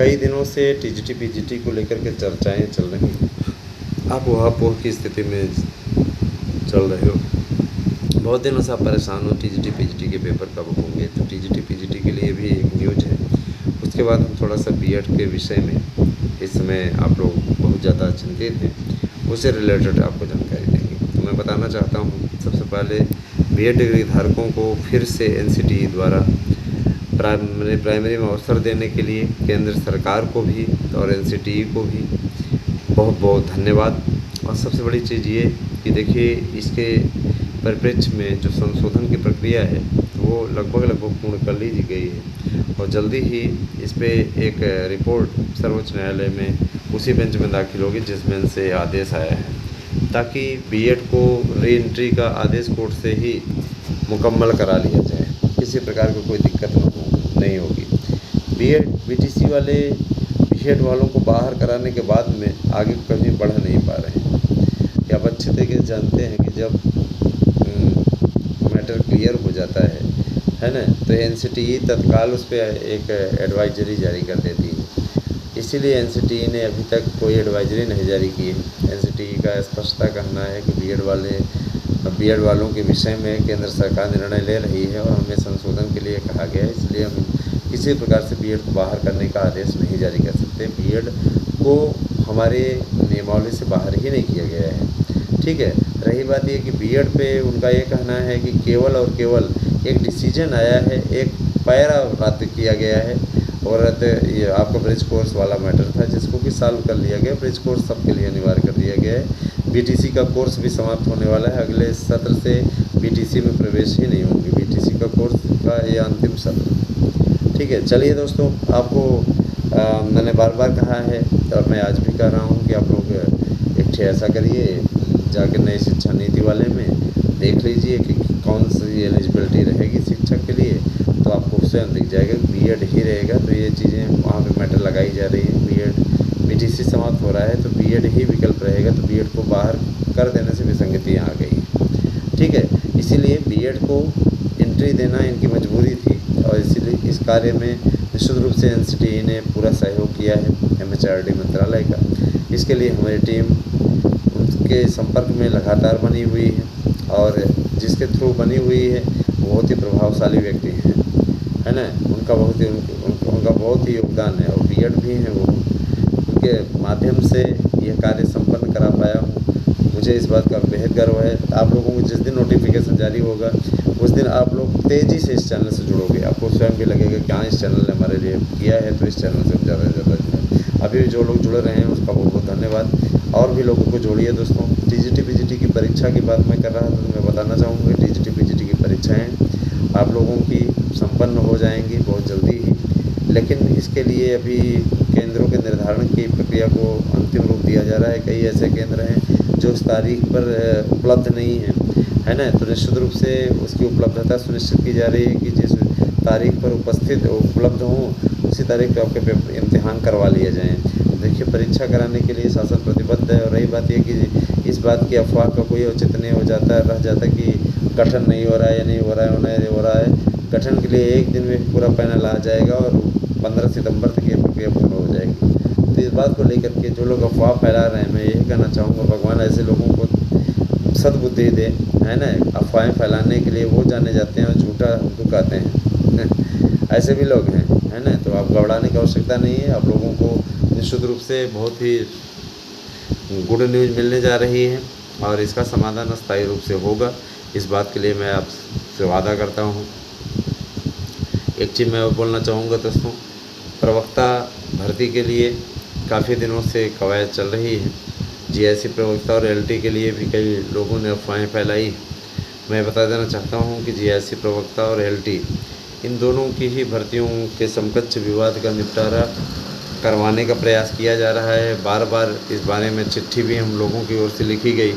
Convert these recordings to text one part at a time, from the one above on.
कई दिनों से टीजीटी पीजीटी को लेकर के चर्चाएं चल रही हैं। आप उहापोह की स्थिति में चल रहे हो। बहुत दिनों से आप परेशान हो टीजीटी पीजीटी के पेपर कब होंगे। तो टीजीटी पीजीटी के लिए भी एक न्यूज़ है। उसके बाद हम थोड़ा सा बीएड के विषय में इस समय आप लोग बहुत ज़्यादा चिंतित हैं, उससे रिलेटेड आपको जानकारी देंगे। तो मैं बताना चाहता हूँ, सबसे पहले बीएड डिग्री धारकों को फिर से एनसीटीई द्वारा प्राइमरी में अवसर देने के लिए केंद्र सरकार को भी और एनसीटीई को भी बहुत बहुत धन्यवाद। और सबसे बड़ी चीज़ ये कि देखिए, इसके परिप्रेक्ष्य में जो संशोधन की प्रक्रिया है वो लगभग पूर्ण कर ली गई है और जल्दी ही इस पे एक रिपोर्ट सर्वोच्च न्यायालय में उसी बेंच में दाखिल होगी जिस बेंच से आदेश आया है, ताकि बीएड को री एंट्री का आदेश कोर्ट से ही मुकम्मल करा लिया जाए, किसी प्रकार की कोई दिक्कत नहीं होगी। बीएड बीटीसी वाले बीएड वालों को बाहर कराने के बाद में आगे कहीं बढ़ नहीं पा रहे हैं। आप अच्छे तरीके से जानते हैं कि जब मैटर क्लियर हो जाता है ना, तो एनसीटीई तत्काल उस पर एक एडवाइजरी जारी कर देती है। इसीलिए एनसीटीई ने अभी तक कोई एडवाइजरी नहीं जारी की है। एनसीटीई का स्पष्टता कहना है कि बीएड वालों के विषय में केंद्र सरकार निर्णय ले रही है और हमें संशोधन के लिए कहा गया है, इसलिए हम किसी प्रकार से बीएड को बाहर करने का आदेश नहीं जारी कर सकते। बीएड को हमारे नियमावली से बाहर ही नहीं किया गया है, ठीक है। रही बात ये कि बीएड पे उनका ये कहना है कि केवल और केवल एक डिसीजन आया है, एक पैरा रद्द किया गया है और ये आपका ब्रिज कोर्स वाला मैटर था जिसको कि सॉल्व कर लिया गया। ब्रिज कोर्स सबके लिए अनिवार्य कर दिया गया है। बीटीसी का कोर्स भी समाप्त होने वाला है, अगले सत्र से बीटीसी में प्रवेश ही नहीं होंगे। बीटीसी का कोर्स का ये अंतिम सत्र, ठीक है। चलिए दोस्तों, आपको मैंने बार बार कहा है और मैं आज भी कह रहा हूँ कि आप लोग एक ऐसा करिए, जाकर नई शिक्षा नीति वाले में देख लीजिए कि कौन सी एलिजिबिलिटी रहेगी शिक्षक के लिए, तो आपको स्वयं दिख जाएगा बीएड ही रहेगा। तो ये चीज़ें वहाँ पे मैटर लगाई जा रही है। बीएड बीटीसी समाप्त हो रहा है तो बीएड ही विकल्प रहेगा, तो बीएड को बाहर कर देने से विसंगतियाँ आ गई, ठीक है। इसीलिए बीएड को एंट्री देना इनकी मजबूरी थी और इसीलिए इस कार्य में निश्चित रूप से एनसीटीई ने पूरा सहयोग किया है एमएचआरडी मंत्रालय का। इसके लिए हमारी टीम उनके संपर्क में लगातार बनी हुई है और जिसके थ्रू बनी हुई है वो बहुत ही प्रभावशाली व्यक्ति हैं, है ना। उनका बहुत ही योगदान है और बीएड भी हैं वो, उनके माध्यम से यह कार्य संपन्न करा पाया हूँ। मुझे इस बात का बेहद गर्व है। आप लोगों को जिस दिन नोटिफिकेशन जारी होगा उस दिन आप लोग तेज़ी से इस चैनल से जुड़ोगे। आपको स्वयं भी लगेगा कि हाँ, इस चैनल ने हमारे लिए किया है, तो इस चैनल से ज़्यादा से ज़्यादा जुड़ें। अभी जो लोग जुड़ रहे हैं उसका बहुत बहुत धन्यवाद। और भी लोगों को जोड़िए दोस्तों। टीजीटी पीजीटी की परीक्षा की बात मैं कर रहा था, तो मैं बताना चाहूँगा टीजीटी पीजीटी की परीक्षाएँ आप लोगों की संपन्न हो जाएंगी बहुत जल्दी ही, लेकिन इसके लिए अभी केंद्रों के निर्धारण की प्रक्रिया को अंतिम रूप दिया जा रहा है। कई ऐसे केंद्र हैं जो उस तारीख पर उपलब्ध नहीं है ना, तो निश्चित रूप से उसकी उपलब्धता सुनिश्चित की जा रही है कि जिस तारीख पर उपलब्ध हों उसी तारीख पर आपके इम्तिहान करवा लिए जाएँ। देखिए, परीक्षा कराने के लिए शासन प्रतिबद्ध है। और रही बात यह कि इस बात की अफवाह का कोई औचित्य नहीं रह जाता कि गठन नहीं हो रहा है या नहीं हो रहा है। गठन के लिए एक दिन में पूरा पैनल आ जाएगा और 15 सितंबर तक ये प्रक्रिया पूर्ण हो जाएगी। तो इस बात को लेकर के जो लोग अफवाह फैला रहे हैं, मैं यही कहना चाहूँगा, भगवान ऐसे लोगों को सद्बुद्धि दे, है ना। अफवाहें फैलाने के लिए वो जाने जाते हैं और झूठा दुकाते हैं ऐसे भी लोग हैं, है ना। तो आप घबराने की आवश्यकता नहीं है। आप लोगों को निश्चित रूप से बहुत ही गुड न्यूज़ मिलने जा रही है और इसका समाधान अस्थायी रूप से होगा। इस बात के लिए मैं आपसे वादा करता हूँ। एक चीज़ मैं बोलना चाहूँगा दोस्तों, प्रवक्ता भर्ती के लिए काफ़ी दिनों से कवायद चल रही है। जीआईसी प्रवक्ता और एलटी के लिए भी कई लोगों ने अफवाहें फैलाई। मैं बता देना चाहता हूँ कि जीआईसी प्रवक्ता और एलटी इन दोनों की ही भर्तियों के समकक्ष विवाद का निपटारा करवाने का प्रयास किया जा रहा है। बार बार इस बारे में चिट्ठी भी हम लोगों की ओर से लिखी गई,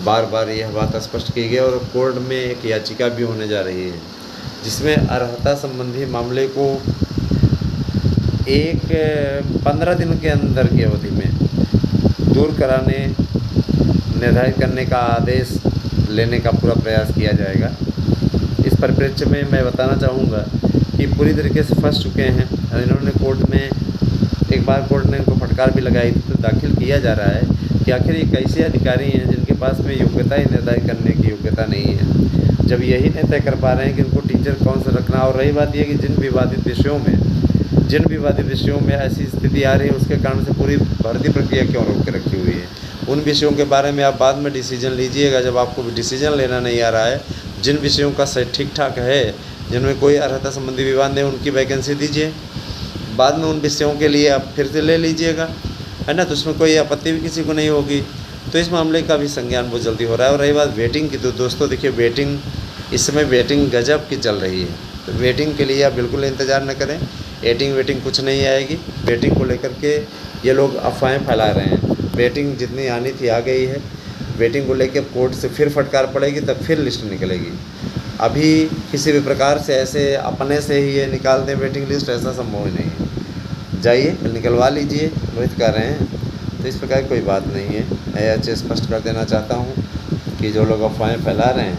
बार बार यह बात स्पष्ट की गई और कोर्ट में एक याचिका भी होने जा रही है जिसमें अर्हता संबंधी मामले को 15 दिन के अंदर की अवधि में दूर कराने निर्धारित करने का आदेश लेने का पूरा प्रयास किया जाएगा। इस परिप्रेक्ष्य में मैं बताना चाहूँगा कि पूरी तरीके से फंस चुके हैं। इन्होंने कोर्ट में सुप्रीम कोर्ट ने इनको फटकार भी लगाई थी। तो दाखिल किया जा रहा है कि आखिर ये कैसे अधिकारी हैं जिनके पास में योग्यता ही निर्धारित करने की योग्यता नहीं है, जब यही नहीं तय कर पा रहे हैं कि उनको टीचर कौन सा रखना। और रही बात यह कि जिन विवादित विषयों में ऐसी स्थिति आ रही है, उसके कारण से पूरी भर्ती प्रक्रिया क्यों रोक के रखी हुई है। उन विषयों के बारे में आप बाद में डिसीजन लीजिएगा, जब आपको डिसीजन लेना नहीं आ रहा है। जिन विषयों का सही ठीक ठाक है, जिनमें कोई अर्हता संबंधी विवाद नहीं, उनकी वैकेंसी दीजिए, बाद में उन विषयों के लिए आप फिर से ले लीजिएगा, है ना। तो उसमें कोई आपत्ति भी किसी को नहीं होगी। तो इस मामले का भी संज्ञान बहुत जल्दी हो रहा है। और रही बात वेटिंग की, तो दोस्तों देखिए, वेटिंग इस समय वेटिंग गजब की चल रही है। तो वेटिंग के लिए आप बिल्कुल इंतज़ार न करें। वेटिंग कुछ नहीं आएगी। वेटिंग को लेकर के ये लोग अफवाहें फैला रहे हैं। वेटिंग जितनी आनी थी आ गई है। वेटिंग को लेकर कोर्ट से फिर फटकार पड़ेगी, तब फिर लिस्ट निकलेगी। अभी किसी भी प्रकार से ऐसे अपने से ही ये निकाल दें वेटिंग लिस्ट, ऐसा संभव ही नहीं है। जाइए निकलवा लीजिए, रोहित कह रहे हैं। तो इस प्रकार कोई बात नहीं है। मैं यह चीज़ स्पष्ट कर देना चाहता हूँ कि जो लोग अफवाहें फैला रहे हैं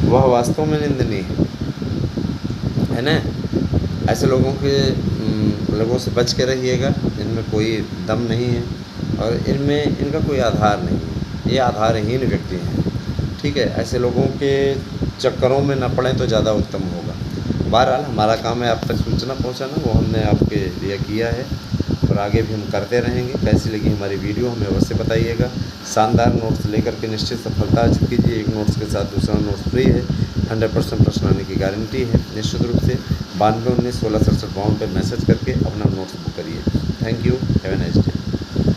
वह वास्तव में निंदनीय है ना। ऐसे लोगों से बच के रहिएगा, इनमें कोई दम नहीं है और इनका कोई आधार नहीं है। ये आधारहीन व्यक्ति हैं, ठीक है। ऐसे लोगों के चक्करों में न पड़ें तो ज़्यादा उत्तम होगा। बहरहाल हमारा काम है आप तक सूचना पहुंचाना, वो हमने आपके लिए किया है और आगे भी हम करते रहेंगे। कैसी लगी हमारी वीडियो हमें अवश्य बताइएगा। शानदार नोट्स लेकर के निश्चित सफलता अर्जित कीजिए। एक नोट्स के साथ दूसरा नोट्स फ्री है। 100% प्रश्न आने की गारंटी है। निश्चित रूप से 92 19 16 67 52 पर मैसेज करके अपना नोट्स बुक करिए। Thank you, have a nice day.